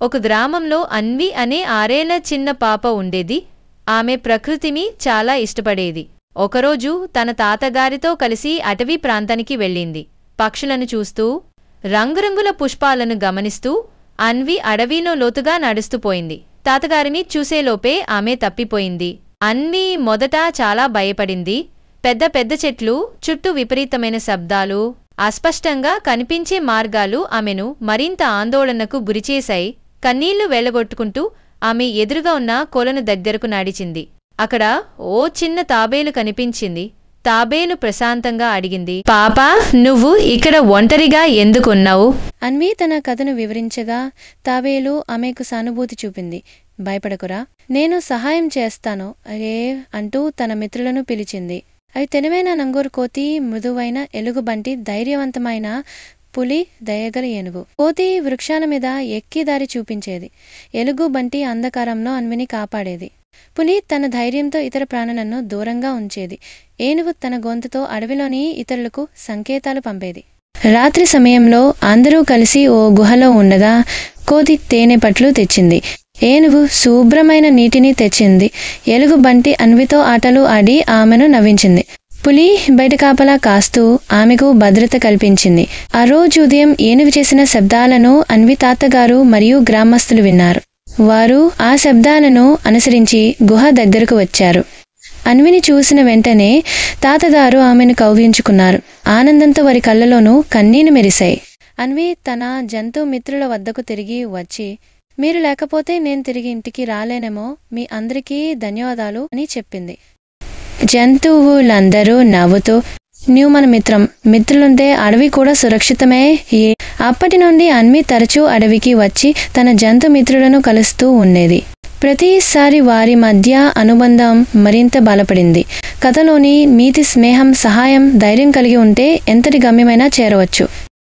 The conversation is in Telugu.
ఒక గ్రామంలో అన్వి అనే 6 ఏళ్ల చిన్న పాప ఉండేది. ఆమె ప్రకృతిని చాలా ఇష్టపడేది. ఒకరోజు తన తాతగారితో కలిసి అటవీ ప్రాంతానికి వెళ్ళింది. పక్షులను చూస్తూ, రంగురంగుల పుష్పాలను గమనిస్తూ అన్వి అడవిలో లోతుగా నడుస్తూ పోయింది. తాతగారిని చూసేలోపే ఆమె తప్పిపోయింది. అన్వి మొదట చాలా భయపడింది. పెద్ద పెద్ద చెట్లు, చుట్టూ విపరీతమైన శబ్దాలు, అస్పష్టంగా కనిపించే మార్గాలు ఆమెను మరింత ఆందోళనకు గురిచేశాయి. కన్నీళ్లు వెళ్లగొట్టుకుంటూ ఆమె ఎదురుగా ఉన్న కొలను దగ్గరకు నడిచింది. అక్కడ ఓ చిన్న తాబేలు కనిపించింది. తాబేలు ప్రశాంతంగా అడిగింది, పాపా, నువ్వు ఇక్కడ ఒంటరిగా ఎందుకున్నావు? అన్వి తన కథను వివరించగా తాబేలు ఆమెకు సానుభూతి చూపింది. భయపడకురా, నేను సహాయం చేస్తాను అరే అంటూ తన మిత్రులను పిలిచింది. అవి తెలివైన నంగూరు కోతి, మృదువైన ఎలుగుబంటి, ధైర్యవంతమైన పులి, దయగల ఏనుగు. కోతి వృక్షాల మీద ఎక్కి దారి చూపించేది. ఎలుగుబంటి అంధకారంలో అన్విని కాపాడేది. పులి తన ధైర్యంతో ఇతర ప్రాణులను దూరంగా ఉంచేది. ఏనుగు తన గొంతుతో అడవిలోని ఇతరులకు సంకేతాలు పంపేది. రాత్రి సమయంలో అందరూ కలిసి ఓ గుహలో ఉండగా కోతి తేనె పట్లు తెచ్చింది. ఏనుగు శుభ్రమైన నీటిని తెచ్చింది. ఎలుగుబంటి అన్వితో ఆటలు ఆడి ఆమెను నవ్వించింది. పులి బయట కాపలా కాస్తూ ఆమెకు భద్రత కల్పించింది. ఆ రోజు ఉదయం ఏనుగు చేసిన శబ్దాలను అన్వి తాతగారు మరియు గ్రామస్తులు విన్నారు. వారు ఆ శబ్దాలను అనుసరించి గుహ దగ్గరకు వచ్చారు. అన్విని చూసిన వెంటనే తాతగారు ఆమెను కౌగిలించుకున్నారు. ఆనందంతో వారి కళ్ళలోనూ కన్నీళ్లు మెరిశాయి. అన్వి తన జంతు మిత్రుల వద్దకు తిరిగి వచ్చి, మీరు లేకపోతే నేను తిరిగి ఇంటికి రాలేనేమో, మీ అందరికీ ధన్యవాదాలు అని చెప్పింది. జంతువులందరూ నవ్వుతూ, నువ్వు మన మిత్రులుంటే అడవి కూడా సురక్షితమే. అప్పటి నుండి అన్వి తరచూ అడవికి వచ్చి తన జంతు మిత్రులను కలుస్తూ ఉండేది. ప్రతిసారి వారి మధ్య అనుబంధం మరింత బలపడింది. కథలోని నీతి స్నేహం, సహాయం, ధైర్యం కలిగి ఉంటే ఎంతటి గమ్యమైనా చేరవచ్చు.